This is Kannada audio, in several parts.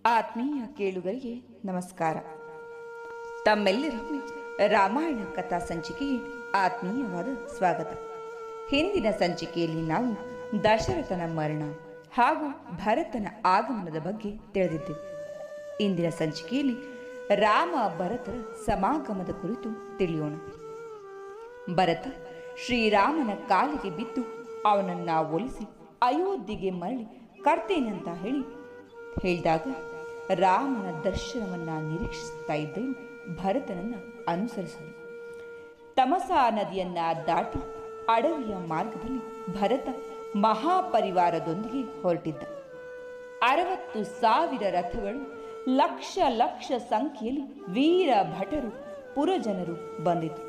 ಆತ್ಮೀಯ ಕೇಳುಗರಿಗೆ ನಮಸ್ಕಾರ. ತಮ್ಮೆಲ್ಲರಿಗೂ ರಾಮಾಯಣ ಕಥಾ ಸಂಚಿಕೆಗೆ ಆತ್ಮೀಯವಾದ ಸ್ವಾಗತ. ಹಿಂದಿನ ಸಂಚಿಕೆಯಲ್ಲಿ ನಾವು ದಶರಥನ ಮರಣ ಹಾಗೂ ಭರತನ ಆಗಮನದ ಬಗ್ಗೆ ತಿಳಿದಿದ್ದೆವು. ಇಂದಿನ ಸಂಚಿಕೆಯಲ್ಲಿ ರಾಮ ಭರತರ ಸಮಾಗಮದ ಕುರಿತು ತಿಳಿಯೋಣ. ಭರತ ಶ್ರೀರಾಮನ ಕಾಲಿಗೆ ಬಿದ್ದು ಅವನನ್ನ ಒಲಿಸಿ ಅಯೋಧ್ಯೆಗೆ ಮರಳಿ ಕರ್ತೇನಂತ ಹೇಳಿದಾಗ ರಾಮನ ದರ್ಶನವನ್ನ ನಿರೀಕ್ಷಿಸ್ತಾ ಇದ್ದರು ಭರತನನ್ನ ಅನುಸರಿಸಲು. ತಮಸಾ ನದಿಯನ್ನ ದಾಟಿ ಅಡವಿಯ ಮಾರ್ಗದಲ್ಲಿ ಭರತ ಮಹಾಪರಿವಾರದೊಂದಿಗೆ ಹೊರಟಿದ್ದ. 60,000 ರಥಗಳು, ಲಕ್ಷ ಲಕ್ಷ ಸಂಖ್ಯೆಯಲ್ಲಿ ವೀರ ಭಟರು, ಪುರಜನರು ಬಂದಿತು.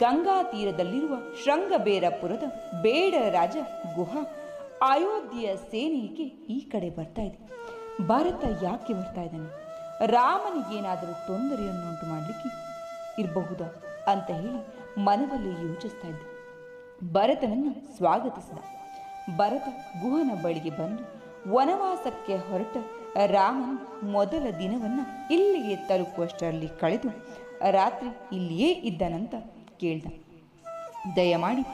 ಗಂಗಾ ತೀರದಲ್ಲಿರುವ ಶೃಂಗಬೇರಪುರದ ಬೇಡರ ರಾಜ ಗುಹ ಅಯೋಧ್ಯೆಯ ಸೇನೆಗೆ ಈ ಕಡೆ ಬರ್ತಾ ಇದೆ. ಭರತ ಯಾಕೆ ಬರ್ತಾ ಇದ್ದಾನೆ? ರಾಮನಿಗೇನಾದರೂ ತೊಂದರೆಯನ್ನುಂಟು ಮಾಡಲಿಕ್ಕೆ ಇರಬಹುದಾ ಅಂತ ಹೇಳಿ ಮನದಲ್ಲಿ ಯೋಚಿಸ್ತಾ ಇದ್ದ. ಭರತನನ್ನು ಸ್ವಾಗತಿಸಿದ. ಭರತ ಗುಹನ ಬಳಿಗೆ ಬಂದು ವನವಾಸಕ್ಕೆ ಹೊರಟ ರಾಮನು ಮೊದಲ ದಿನವನ್ನ ಇಲ್ಲಿಗೆ ತಲುಪುವಷ್ಟರಲ್ಲಿ ಕಳೆದು ರಾತ್ರಿ ಇಲ್ಲಿಯೇ ಇದ್ದನಂತ ಕೇಳ್ದ. ದಯಮಾಡಿ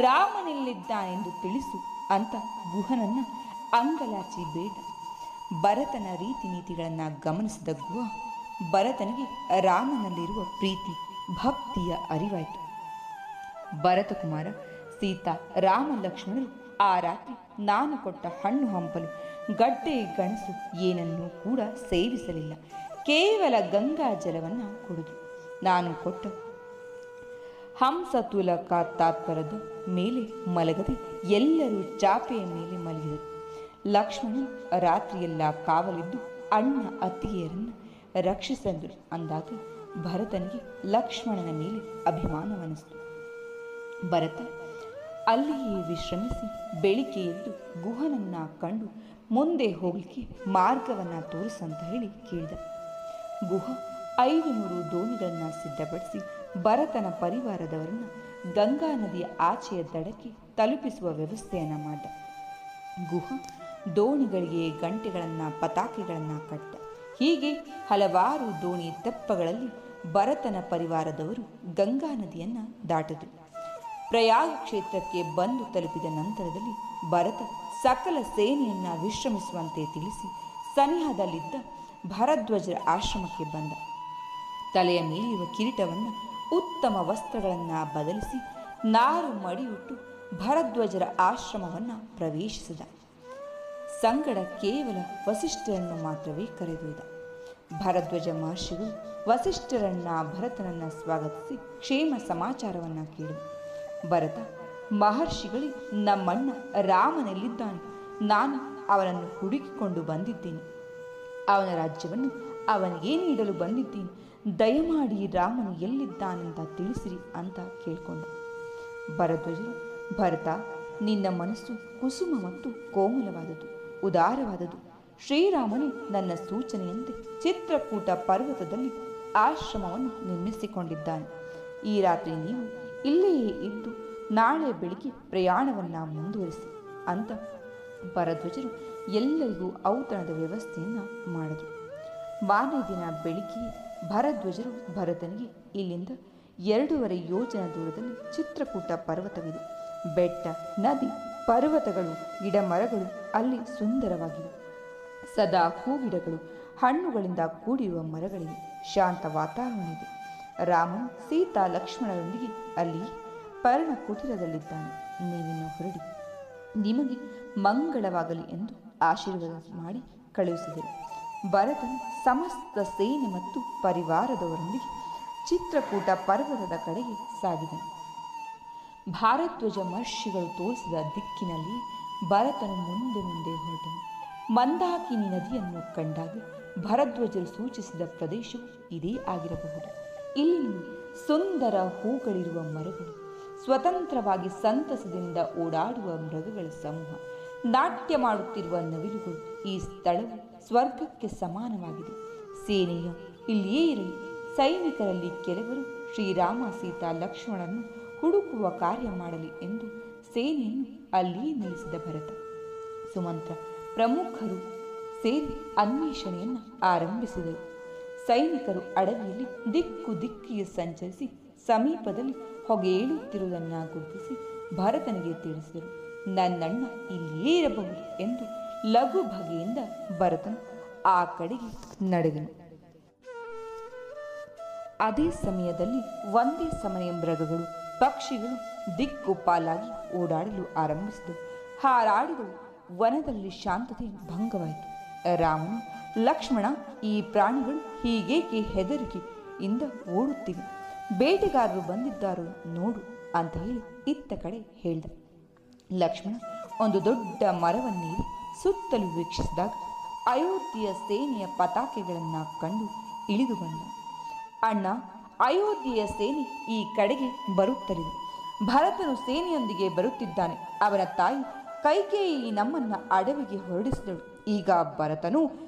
ರಾಮನೆಲ್ಲಿದ್ದಾನೆಂದು ತಿಳಿಸು ಅಂತ ಗುಹನನ್ನ ಅಂಗಲಾಚಿ ಬೇಡ. ಭರತನ ರೀತಿ ನೀತಿಗಳನ್ನು ಗಮನಿಸಿದ ಗುಹ ಭರತನಿಗೆ ರಾಮನಲ್ಲಿರುವ ಪ್ರೀತಿ ಭಕ್ತಿಯ ಅರಿವಾಯಿತು. ಭರತಕುಮಾರ, ಸೀತಾ, ರಾಮ, ಲಕ್ಷ್ಮಣರು ಆ ರಾತ್ರಿ ನಾನು ಕೊಟ್ಟ ಹಣ್ಣು ಹಂಪಲು, ಗಡ್ಡೆ ಗಣಸು ಏನನ್ನೂ ಕೂಡ ಸೇವಿಸಲಿಲ್ಲ. ಕೇವಲ ಗಂಗಾ ಜಲವನ್ನು ಕುಡಿದು ನಾನು ಕೊಟ್ಟ ಹಂಸತುಲಕ ತಾತ್ಪರದ ಮೇಲೆ ಮಲಗದೆ ಎಲ್ಲರೂ ಚಾಪೆಯ ಮೇಲೆ ಮಲಗಿದರು. ಲಕ್ಷ್ಮಣನು ರಾತ್ರಿಯೆಲ್ಲ ಕಾವಲಿದ್ದು ಅಣ್ಣ ಅತ್ತಿಗೆಯರನ್ನು ರಕ್ಷಿಸಿದರು ಅಂದಾಗ ಭರತನಿಗೆ ಲಕ್ಷ್ಮಣನ ಮೇಲೆ ಅಭಿಮಾನವನಿಸಿತು. ಭರತ ಅಲ್ಲಿಯೇ ವಿಶ್ರಮಿಸಿ ಬೆಳಿಗ್ಗೆ ಎದ್ದು ಗುಹನನ್ನ ಕಂಡು ಮುಂದೆ ಹೋಗಲಿಕ್ಕೆ ಮಾರ್ಗವನ್ನು ತೋರಿಸಂತ ಹೇಳಿ ಕೇಳಿದ. ಗುಹ 500 ದೋಣಿಗಳನ್ನು ಸಿದ್ಧಪಡಿಸಿ ಭರತನ ಪರಿವಾರದವರನ್ನು ಗಂಗಾ ನದಿಯ ಆಚೆಯ ದಡಕ್ಕೆ ತಲುಪಿಸುವ ವ್ಯವಸ್ಥೆಯನ್ನು ಮಾಡಿದ. ಗುಹ ದೋಣಿಗಳಿಗೆ ಗಂಟೆಗಳನ್ನು, ಪತಾಕೆಗಳನ್ನು ಕಟ್ಟ. ಹೀಗೆ ಹಲವಾರು ದೋಣಿ ತೆಪ್ಪಗಳಲ್ಲಿ ಭರತನ ಪರಿವಾರದವರು ಗಂಗಾ ನದಿಯನ್ನು ದಾಟಿದರು. ಪ್ರಯಾಗ ಕ್ಷೇತ್ರಕ್ಕೆ ಬಂದು ತಲುಪಿದ ನಂತರದಲ್ಲಿ ಭರತ ಸಕಲ ಸೇನೆಯನ್ನು ವಿಶ್ರಮಿಸುವಂತೆ ತಿಳಿಸಿ ಸನಿಹದಲ್ಲಿದ್ದ ಭರದ್ವಾಜರ ಆಶ್ರಮಕ್ಕೆ ಬಂದ. ತಲೆಯ ಮೇಲಿರುವ ಕಿರೀಟವನ್ನು, ಉತ್ತಮ ವಸ್ತ್ರಗಳನ್ನು ಬದಲಿಸಿ ನಾರು ಮಡಿಯುಟ್ಟು ಭರದ್ವಾಜರ ಆಶ್ರಮವನ್ನು ಪ್ರವೇಶಿಸಿದ. ಸಂಗಡ ಕೇವಲ ವಸಿಷ್ಠರನ್ನು ಮಾತ್ರವೇ ಕರೆದೊಯ್ದ. ಭರದ್ವಾಜ ಮಹರ್ಷಿಗಳು ವಸಿಷ್ಠರನ್ನ ಭರತನನ್ನು ಸ್ವಾಗತಿಸಿ ಕ್ಷೇಮ ಸಮಾಚಾರವನ್ನು ಕೇಳಿದ. ಭರತ, ಮಹರ್ಷಿಗಳೇ, ನಮ್ಮಣ್ಣ ರಾಮನೆಲ್ಲಿದ್ದಾನೆ? ನಾನು ಅವನನ್ನು ಹುಡುಕಿಕೊಂಡು ಬಂದಿದ್ದೇನೆ. ಅವನ ರಾಜ್ಯವನ್ನು ಅವನಿಗೇ ನೀಡಲು ಬಂದಿದ್ದೇನೆ. ದಯಮಾಡಿ ರಾಮನು ಎಲ್ಲಿದ್ದಾನೆಂತ ತಿಳಿಸಿರಿ ಅಂತ ಕೇಳಿಕೊಂಡ. ಭರದ್ವಾಜರು, ಭರತ, ನಿನ್ನ ಮನಸ್ಸು ಕುಸುಮ ಮತ್ತು ಕೋಮಲವಾದದು, ಉದಾರವಾದದು. ಶ್ರೀರಾಮನು ನನ್ನ ಸೂಚನೆಯಂತೆ ಚಿತ್ರಕೂಟ ಪರ್ವತದಲ್ಲಿ ಆಶ್ರಮವನ್ನು ನಿರ್ಮಿಸಿಕೊಂಡಿದ್ದಾನೆ. ಈ ರಾತ್ರಿ ನೀವು ಇಲ್ಲಿಯೇ ಇದ್ದು ನಾಳೆ ಬೆಳಿಗ್ಗೆ ಪ್ರಯಾಣವನ್ನು ಮುಂದುವರಿಸಿ ಅಂತ ಭರದ್ವಾಜರು ಎಲ್ಲರಿಗೂ ಔತಣದ ವ್ಯವಸ್ಥೆಯನ್ನು ಮಾಡಿದರು. ಮಾರನೇ ದಿನ ಬೆಳಿಗ್ಗೆ ಭರದ್ವಾಜರು ಭರತನಿಗೆ ಇಲ್ಲಿಂದ 2.5 ಯೋಜನ ದೂರದಲ್ಲಿ ಚಿತ್ರಕೂಟ ಪರ್ವತವಿದೆ. ಬೆಟ್ಟ, ನದಿ, ಪರ್ವತಗಳು, ಗಿಡ ಮರಗಳು ಅಲ್ಲಿ ಸುಂದರವಾಗಿವೆ. ಸದಾ ಹೂಗಿಡಗಳು, ಹಣ್ಣುಗಳಿಂದ ಕೂಡಿರುವ ಮರಗಳಿವೆ. ಶಾಂತ ವಾತಾವರಣ ಇದೆ. ರಾಮನು ಸೀತಾ ಲಕ್ಷ್ಮಣರೊಂದಿಗೆ ಅಲ್ಲಿ ಪರ್ಣಕುಟೀರದಲ್ಲಿದ್ದಾನೆ. ನೀವಿನ್ನು ಹೊರಡಿ, ನಿಮಗೆ ಮಂಗಳವಾಗಲಿ ಎಂದು ಆಶೀರ್ವಾದ ಮಾಡಿ ಕಳುಹಿಸಿದರು. ಭರತನು ಸಮಸ್ತ ಸೇನೆ ಮತ್ತು ಪರಿವಾರದವರೊಂದಿಗೆ ಚಿತ್ರಕೂಟ ಪರ್ವತದ ಕಡೆಗೆ ಸಾಗಿದನು. ಭಾರದ್ವಾಜ ಮಹರ್ಷಿಗಳು ತೋರಿಸಿದ ದಿಕ್ಕಿನಲ್ಲಿ ಭರತನು ಮುಂದೆ ಮುಂದೆ ಹೊರಟನು. ಮಂದಾಕಿನಿ ನದಿಯನ್ನು ಕಂಡಾಗ ಭರದ್ವಾಜರು ಸೂಚಿಸಿದ ಪ್ರದೇಶವು ಇದೇ ಆಗಿರಬಹುದು. ಇಲ್ಲಿ ಸುಂದರ ಹೂಗಳಿರುವ ಮರಗಳು, ಸ್ವತಂತ್ರವಾಗಿ ಸಂತಸದಿಂದ ಓಡಾಡುವ ಮೃಗಗಳ ಸಮೂಹ, ನಾಟ್ಯ ಮಾಡುತ್ತಿರುವ ನವಿಲುಗಳು. ಈ ಸ್ಥಳವು ಸ್ವರ್ಗಕ್ಕೆ ಸಮಾನವಾಗಿದೆ. ಸೇನೆಯು ಇಲ್ಲಿಯೇ ಇರಲಿ. ಸೈನಿಕರಲ್ಲಿ ಕೆಲವರು ಶ್ರೀರಾಮ, ಸೀತಾ, ಲಕ್ಷ್ಮಣನನ್ನು ಹುಡುಕುವ ಕಾರ್ಯ ಮಾಡಲಿ ಎಂದು ಸೇನೆಯನ್ನು ಅಲ್ಲಿಯೇ ನಿಲ್ಲಿಸಿದ ಭರತ. ಸುಮಂತ್ರ ಪ್ರಮುಖರು ಸೇರಿ ಅನ್ವೇಷಣೆಯನ್ನು ಆರಂಭಿಸಿದರು. ಸೈನಿಕರು ಅಡವಿಯಲ್ಲಿ ದಿಕ್ಕು ದಿಕ್ಕಿಗೆ ಸಂಚರಿಸಿ ಸಮೀಪದಲ್ಲಿ ಹೊಗೆ ಏಳುತ್ತಿರುವುದನ್ನು ಗುರುತಿಸಿ ಭರತನಿಗೆ ತಿಳಿಸಿದರು. ನನ್ನಣ್ಣ ಇಲ್ಲಿಯೇ ಇರಬಹುದು ಎಂದು ಲಘು ಬಗೆಯಿಂದ ಭರತನು ಆ ಕಡೆಗೆ ನಡೆದನು. ಅದೇ ಸಮಯದಲ್ಲಿ ಒಂದೇ ಸಮಯ ಮೃಗಗಳು ಪಕ್ಷಿಗಳು ದಿಕ್ಕು ಪಾಲಾಗಿ ಓಡಾಡಲು ಆರಂಭಿಸಿದವು. ಹಾರಾಡಿದವು. ವನದಲ್ಲಿ ಶಾಂತತೆ ಭಂಗವಾಯಿತು. ರಾಮನು, ಲಕ್ಷ್ಮಣ, ಈ ಪ್ರಾಣಿಗಳು ಹೀಗೇಕೆ ಹೆದರಿಕೆಯಿಂದ ಓಡುತ್ತಿವೆ? ಬೇಟೆಗಾರರು ಬಂದಿದ್ದಾರೋ ನೋಡು ಅಂತ ಹೇಳಿ ಇತ್ತ ಕಡೆ ಹೇಳಿದ. ಲಕ್ಷ್ಮಣ ಒಂದು ದೊಡ್ಡ ಮರವನ್ನೇರಿ ಸುತ್ತಲೂ ವೀಕ್ಷಿಸಿದಾಗ ಅಯೋಧ್ಯೆಯ ಸೇನೆಯ ಪತಾಕೆಗಳನ್ನು ಕಂಡು ಇಳಿದು ಬಂದ. ಅಣ್ಣ, ಅಯೋಧ್ಯೆಯ ಸೇನೆ ಈ ಕಡೆಗೆ ಬರುತ್ತಲಿದೆ. ಭರತನು ಸೇನೆಯೊಂದಿಗೆ ಬರುತ್ತಿದ್ದಾನೆ. ಅವನ ತಾಯಿ ಕೈಕೇಯಿ ನಮ್ಮನ್ನ ಅಡವಿಗೆ ಹೊರಡಿಸಿದಳು. ಈಗ ಭರತನು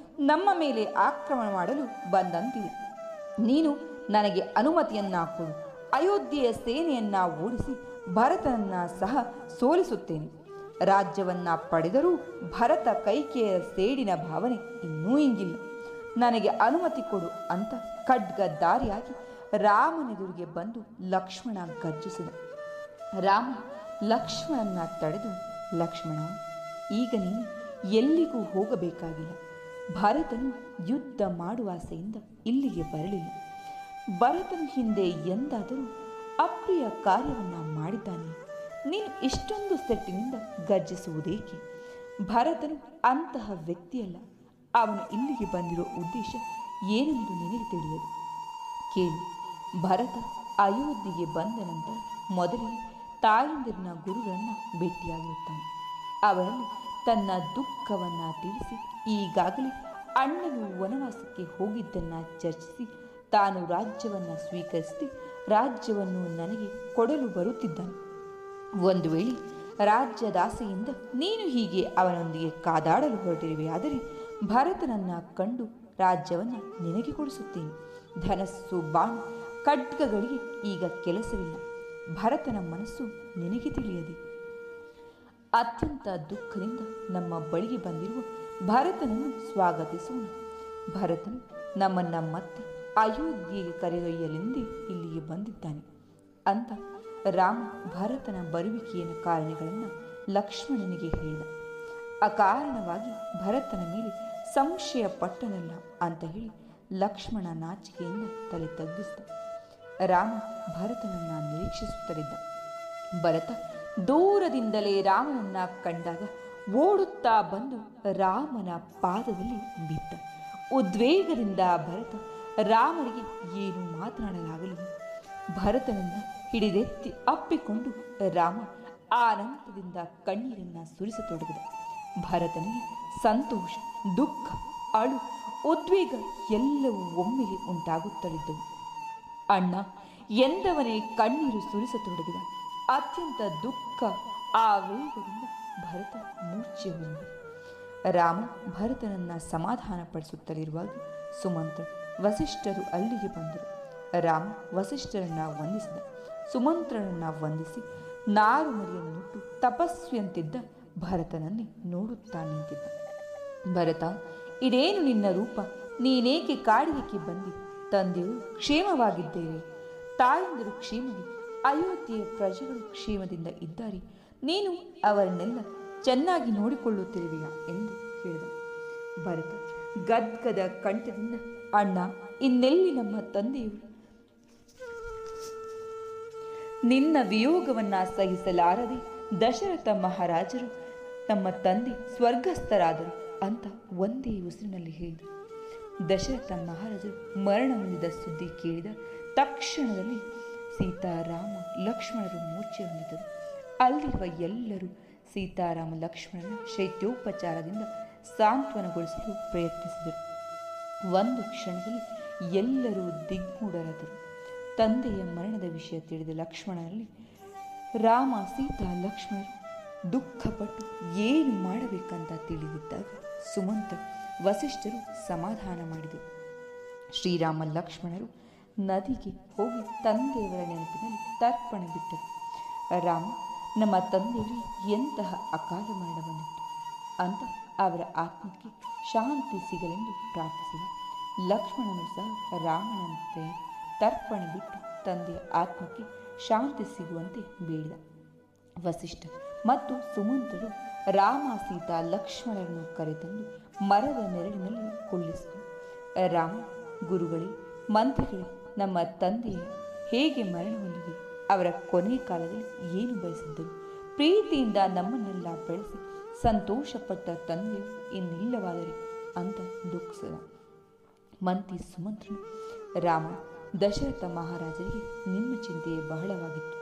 ನಮ್ಮ ಮೇಲೆ ಆಕ್ರಮಣ ಮಾಡಲು ಬಂದಂತಿದೆ. ನೀನು ನನಗೆ ಅನುಮತಿಯನ್ನ ಕೊಡು. ಅಯೋಧ್ಯೆಯ ಸೇನೆಯನ್ನ ಓಡಿಸಿ ಭರತನನ್ನ ಸಹ ಸೋಲಿಸುತ್ತೇನೆ. ರಾಜ್ಯವನ್ನ ಪಡೆದರೂ ಭರತ ಕೈಕೇಯಿಯ ಸೇಡಿನ ಭಾವನೆ ಇನ್ನೂ ಇಂಗಿಲ್ಲ. ನನಗೆ ಅನುಮತಿ ಕೊಡು ಅಂತ ಖಡ್ಗಧಾರಿಯಾಗಿ ರಾಮನೆದುರಿಗೆ ಬಂದು ಲಕ್ಷ್ಮಣ ಗರ್ಜಿಸಿದ. ರಾಮ ಲಕ್ಷ್ಮಣನ ತಡೆದು, ಲಕ್ಷ್ಮಣ, ಈಗ ನೀನು ಎಲ್ಲಿಗೂ ಹೋಗಬೇಕಾಗಿಲ್ಲ. ಭರತನು ಯುದ್ಧ ಮಾಡುವ ಆಸೆಯಿಂದ ಇಲ್ಲಿಗೆ ಬರಲಿಲ್ಲ. ಭರತನ ಹಿಂದೆ ಎಂದಾದರೂ ಅಪ್ರಿಯ ಕಾರ್ಯವನ್ನ ಮಾಡಿದ್ದಾನೆ. ನೀನು ಇಷ್ಟೊಂದು ಸೆಟ್ಟಿನಿಂದ ಗರ್ಜಿಸುವುದೇಕೆ? ಭರತನು ಅಂತಹ ವ್ಯಕ್ತಿಯಲ್ಲ. ಅವನು ಇಲ್ಲಿಗೆ ಬಂದಿರೋ ಉದ್ದೇಶ ಏನೆಂದು ನಿನಗೆ ತಿಳಿಯದು. ಕೇಳು, ಭರತ ಅಯೋಧ್ಯೆಗೆ ಬಂದ ನಂತರ ಮೊದಲಿಗೆ ತಾಯಂದಿರನ ಗುರುಗಳನ್ನು ಭೇಟಿಯಾಗಿರುತ್ತಾನೆ. ಅವರಲ್ಲಿ ತನ್ನ ದುಃಖವನ್ನು ತಿಳಿಸಿ ಈಗಾಗಲೇ ಅಣ್ಣನು ವನವಾಸಕ್ಕೆ ಹೋಗಿದ್ದನ್ನು ಚರ್ಚಿಸಿ ತಾನು ರಾಜ್ಯವನ್ನು ಸ್ವೀಕರಿಸಿ ರಾಜ್ಯವನ್ನು ನನಗೆ ಕೊಡಲು ಬರುತ್ತಿದ್ದಾನೆ. ಒಂದು ವೇಳೆ ರಾಜ್ಯದಾಸೆಯಿಂದ ನೀನು ಹೀಗೆ ಅವನೊಂದಿಗೆ ಕಾದಾಡಲು ಹೊರಟಿರುವೆಯಾದರೆ ಭರತನನ್ನು ಕಂಡು ರಾಜ್ಯವನ್ನು ನಿನಗೆ ಕೊಡಿಸುತ್ತೇನೆ. ಧನಸ್ಸು ಬಾಣ ಖಡ್ಗಗಳಿಗೆ ಈಗ ಕೆಲಸವಿಲ್ಲ. ಭರತನ ಮನಸ್ಸು ನಿನಗೆ ತಿಳಿಯದೆ ಅತ್ಯಂತ ದುಃಖದಿಂದ ನಮ್ಮ ಬಳಿಗೆ ಬಂದಿರುವ ಭರತನನ್ನು ಸ್ವಾಗತಿಸೋಣ. ಭರತನು ನಮ್ಮನ್ನ ಮತ್ತೆ ಅಯೋಧ್ಯೆಗೆ ಕರೆದೊಯ್ಯಲೆಂದೇ ಇಲ್ಲಿಗೆ ಬಂದಿದ್ದಾನೆ ಅಂತ ರಾಮ ಭರತನ ಬರುವಿಕೆಯ ಕಾರಣಗಳನ್ನು ಲಕ್ಷ್ಮಣನಿಗೆ ಹೇಳಿದ. ಅಕಾರಣವಾಗಿ ಭರತನ ಮೇಲೆ ಸಂಶಯ ಪಟ್ಟನಲ್ಲ ಅಂತ ಹೇಳಿ ಲಕ್ಷ್ಮಣ ನಾಚಿಕೆಯಿಂದ ತಲೆ ತಗ್ಗಿಸಿದ. ರಾಮ ಭರತನನ್ನ ನಿರೀಕ್ಷಿಸುತ್ತಲಿದ್ದ. ಭರತ ದೂರದಿಂದಲೇ ರಾಮನನ್ನ ಕಂಡಾಗ ಓಡುತ್ತಾ ಬಂದು ರಾಮನ ಪಾದದಲ್ಲಿ ಬಿದ್ದ. ಉದ್ವೇಗದಿಂದ ಭರತ ರಾಮನಿಗೆ ಏನು ಮಾತನಾಡಲಾಗಲಿಲ್ಲ. ಭರತನನ್ನ ಹಿಡಿದೆತ್ತಿ ಅಪ್ಪಿಕೊಂಡು ರಾಮ ಆನಂದದಿಂದ ಕಣ್ಣೀರನ್ನ ಸುರಿಸತೊಡಗಿದ. ಭರತನಿಗೆ ಸಂತೋಷ, ದುಃಖ, ಅಳು, ಉದ್ವೇಗ ಎಲ್ಲವೂ ಒಮ್ಮೆಗೆ ಉಂಟಾಗುತ್ತಲಿದ್ದವು. ಅಣ್ಣ ಎಂದವನೇ ಕಣ್ಣೀರು ಸುರಿಸತೊಡಗಿದ. ಅತ್ಯಂತ ದುಃಖ ಆವೇಗದಿಂದ ಭರತ ಮೂರ್ಛೆ ಹೊಂದ. ರಾಮ ಭರತನನ್ನ ಸಮಾಧಾನ ಪಡಿಸುತ್ತಲಿರುವಾಗ ಸುಮಂತ್ರ ವಸಿಷ್ಠರು ಅಲ್ಲಿಗೆ ಬಂದರು. ರಾಮ ವಸಿಷ್ಠರನ್ನ ವಂದಿಸಿದ. ಸುಮಂತ್ರನನ್ನ ವಂದಿಸಿ ನಾರುಮರಿಯನ್ನುಟ್ಟು ತಪಸ್ವಿಯಂತಿದ್ದ ಭರತನನ್ನೇ ನೋಡುತ್ತಾ ನಿಂತಿದ್ದ. ಭರತ, ಇದೇನು ನಿನ್ನ ರೂಪ? ನೀನೇಕೆ ಕಾಡಿಗೆ ಬಂದಿ? ತಂದೆಯು ಕ್ಷೇಮವಾಗಿದ್ದೇವೆ, ತಾಯಂದಿರು ಕ್ಷೇಮವಿ, ಅಯೋಧ್ಯೆಯ ಪ್ರಜೆಗಳು ಕ್ಷೇಮದಿಂದ ಇದ್ದಾರೆ. ನೀನು ಅವರನ್ನೆಲ್ಲ ಚೆನ್ನಾಗಿ ನೋಡಿಕೊಳ್ಳುತ್ತಿರುವೆಯಾ ಎಂದು ಕೇಳಿದ. ಭರತ ಗದ್ಗದ ಕಂಠದಿಂದ, ಅಣ್ಣ, ಇನ್ನೆಲ್ಲಿ ನಮ್ಮ ತಂದೆಯವರು? ನಿನ್ನ ವಿಯೋಗವನ್ನ ಸಹಿಸಲಾರದೆ ದಶರಥ ಮಹಾರಾಜರು ನಮ್ಮ ತಂದೆ ಸ್ವರ್ಗಸ್ಥರಾದರು ಅಂತ ಒಂದೇ ಉಸಿರಿನಲ್ಲಿ ಹೇಳಿದರು. ದಶರಥ ಮಹಾರಾಜರು ಮರಣ ಹೊಂದಿದ ಸುದ್ದಿ ಕೇಳಿದ ತಕ್ಷಣದಲ್ಲಿ ಸೀತಾರಾಮ ಲಕ್ಷ್ಮಣರು ಮೂರ್ಛೆ ಹೊಂದಿದರು. ಅಲ್ಲಿರುವ ಎಲ್ಲರೂ ಸೀತಾರಾಮ ಲಕ್ಷ್ಮಣನ ಶೈತ್ಯೋಪಚಾರದಿಂದ ಸಾಂತ್ವನಗೊಳಿಸಲು ಪ್ರಯತ್ನಿಸಿದರು. ಒಂದು ಕ್ಷಣದಲ್ಲಿ ಎಲ್ಲರೂ ದಿಗ್ಮೂಢರಾದರು. ತಂದೆಯ ಮರಣದ ವಿಷಯ ತಿಳಿದ ಲಕ್ಷ್ಮಣನಲ್ಲಿ ರಾಮ, ಸೀತಾ, ಲಕ್ಷ್ಮಣರು ದುಃಖಪಟ್ಟು ಏನು ಮಾಡಬೇಕಂತ ತಿಳಿದಿದ್ದಾಗ ಸುಮಂತ್ರ ವಸಿಷ್ಠರು ಸಮಾಧಾನ ಮಾಡಿದರು. ಶ್ರೀರಾಮ ಲಕ್ಷ್ಮಣರು ನದಿಗೆ ಹೋಗಿ ತಂದೆಯವರ ನೆನಪಿನಲ್ಲಿ ತರ್ಪಣೆ ಬಿಟ್ಟರು. ರಾಮ, ನಮ್ಮ ತಂದೆಯವರಿಗೆ ಎಂತಹ ಅಕಾಲ ಮರಣ ಬಂದಿತ್ತು ಅಂತ ಅವರ ಆತ್ಮಕ್ಕೆ ಶಾಂತಿ ಸಿಗಲೆಂದು ಪ್ರಾರ್ಥಿಸಿದ. ಲಕ್ಷ್ಮಣನು ಸಹ ರಾಮನಂತೆ ತರ್ಪಣೆ ಬಿಟ್ಟು ತಂದೆಯ ಆತ್ಮಕ್ಕೆ ಶಾಂತಿ ಸಿಗುವಂತೆ ಬೇಡಿದ. ವಸಿಷ್ಠ ಮತ್ತು ಸುಮಂತ್ರರು ರಾಮ ಸೀತಾ ಲಕ್ಷ್ಮಣರನ್ನು ಕರೆತಂದು ಮರದ ನೆರಳಿನಲ್ಲಿ ಕುಳ್ಳಿಸಿದರು. ರಾಮ, ಗುರುಗಳೇ, ಮಂತ್ರಿಗಳೇ, ನಮ್ಮ ತಂದೆಯ ಹೇಗೆ ಮರಣ ಹೊಂದಿದೆ? ಅವರ ಕೊನೆ ಕಾಲದಲ್ಲಿ ಏನು ಬಯಸಿದ್ದರು? ಪ್ರೀತಿಯಿಂದ ನಮ್ಮನ್ನೆಲ್ಲ ಬೆಳೆಸಿ ಸಂತೋಷಪಟ್ಟ ತಂದೆಯು ಇನ್ನಿಲ್ಲವಾದರೆ ಅಂತ ದುಃಖಿಸಿದ. ಮಂತ್ರಿ ಸುಮಂತ್ರನು, ರಾಮ, ದಶರಥ ಮಹಾರಾಜರಿಗೆ ನಿಮ್ಮ ಚಿಂತೆಯೇ ಬಹಳವಾಗಿತ್ತು.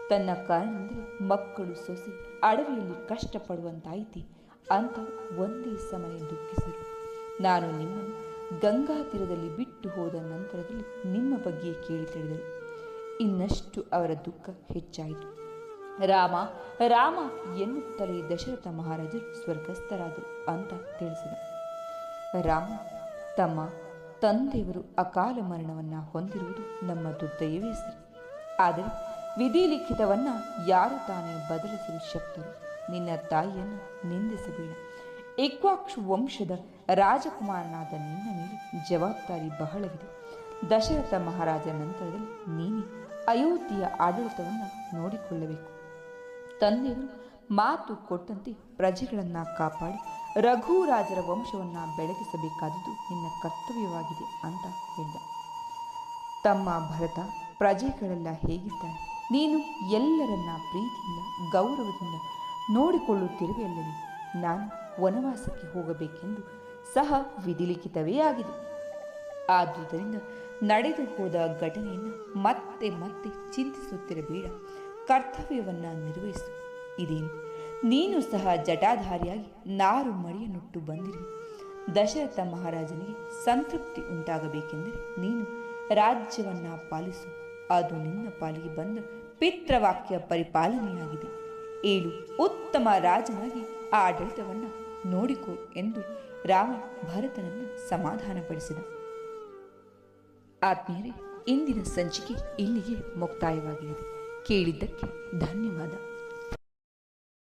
ತನ್ನ ಕಾರಣವೆಂದರೆ ಮಕ್ಕಳು ಸೊಸೆ ಅಡವಿಯಲ್ಲಿ ಕಷ್ಟಪಡುವಂತಾಯಿತಿ ಅಂತ ಒಂದೇ ಸಮಯ ದುಃಖಿಸಿದರು. ನಾನು ನಿಮ್ಮನ್ನು ಗಂಗಾ ತೀರದಲ್ಲಿ ಬಿಟ್ಟು ಹೋದ ನಂತರದಲ್ಲಿ ನಿಮ್ಮ ಬಗ್ಗೆ ಕೇಳಿ ತಿಳಿದರು. ಇನ್ನಷ್ಟು ಅವರ ದುಃಖ ಹೆಚ್ಚಾಯಿತು. ರಾಮ ರಾಮ ಎನ್ನುತ್ತಲೇ ದಶರಥ ಮಹಾರಾಜರು ಸ್ವರ್ಗಸ್ಥರಾದರು ಅಂತ ತಿಳಿಸಿದ. ರಾಮ, ತಮ್ಮ ತಂದೆಯವರು ಅಕಾಲ ಮರಣವನ್ನು ಹೊಂದಿರುವುದು ನಮ್ಮ ದುರ್ದಯವೇ ಸರಿ. ಆದರೆ ವಿಧಿಲಿಖಿತವನ್ನು ಯಾರು ತಾನೇ ಬದಲಿಸಲು ಶಕ್ತರು? ನಿನ್ನ ತಾಯಿಯನ್ನು ನಿಂದಿಸಬೇಡ. ಇಕ್ಷ್ವಾಕು ವಂಶದ ರಾಜಕುಮಾರನಾದ ನಿನ್ನ ಮೇಲೆ ಜವಾಬ್ದಾರಿ ಬಹಳವಿದೆ. ದಶರಥ ಮಹಾರಾಜ ನಂತರದಲ್ಲಿ ನೀನೇ ಅಯೋಧ್ಯೆಯ ಆಡಳಿತವನ್ನು ನೋಡಿಕೊಳ್ಳಬೇಕು. ತಂದೆಯವರು ಮಾತು ಕೊಟ್ಟಂತೆ ಪ್ರಜೆಗಳನ್ನು ಕಾಪಾಡಿ ರಘುರಾಜರ ವಂಶವನ್ನು ಬೆಳಗಿಸಬೇಕಾದುದು ನಿನ್ನ ಕರ್ತವ್ಯವಾಗಿದೆ ಅಂತ ಹೇಳಿದ. ತಮ್ಮ ಭರತ, ಪ್ರಜೆಗಳೆಲ್ಲ ಹೇಗಿದ್ದಾರೆ? ನೀನು ಎಲ್ಲರನ್ನ ಪ್ರೀತಿಯಿಂದ ಗೌರವದಿಂದ ನೋಡಿಕೊಳ್ಳುತ್ತಿರುವೆಯಲ್ಲವೇ? ನಾನು ವನವಾಸಕ್ಕೆ ಹೋಗಬೇಕೆಂದು ಸಹ ವಿಧಿಲಿಖಿತವೇ ಆಗಿದೆ. ಆದುದರಿಂದ ನಡೆದು ಹೋದ ಘಟನೆಯನ್ನು ಮತ್ತೆ ಮತ್ತೆ ಚಿಂತಿಸುತ್ತಿರಬೇಡ. ಕರ್ತವ್ಯವನ್ನು ನಿರ್ವಹಿಸು. ಇದೇನು, ನೀನು ಸಹ ಜಟಾಧಾರಿಯಾಗಿ ನಾರು ಮಡಿಯನ್ನುಟ್ಟು ಬಂದಿರುವೆ. ದಶರಥ ಮಹಾರಾಜನಿಗೆ ಸಂತೃಪ್ತಿ ಉಂಟಾಗಬೇಕೆಂದರೆ ನೀನು ರಾಜ್ಯವನ್ನು ಪಾಲಿಸು. ಅದು ನಿನ್ನ ಪಾಲಿಗೆ ಬಂದ ಪಿತೃವಾಕ್ಯ ಪರಿಪಾಲನೆಯಾಗಿದೆ. ಏಳು, ಉತ್ತಮ ರಾಜನಾಗಿ ಆ ಆಡಳಿತವನ್ನು ನೋಡಿಕೊ ಎಂದು ರಾಮ ಭರತನನ್ನು ಸಮಾಧಾನಪಡಿಸಿದ. ಆತ್ಮೀಯರೇ, ಇಂದಿನ ಸಂಚಿಕೆ ಇಲ್ಲಿಗೆ ಮುಕ್ತಾಯವಾಗಿದೆ. ಕೇಳಿದ್ದಕ್ಕೆ ಧನ್ಯವಾದ.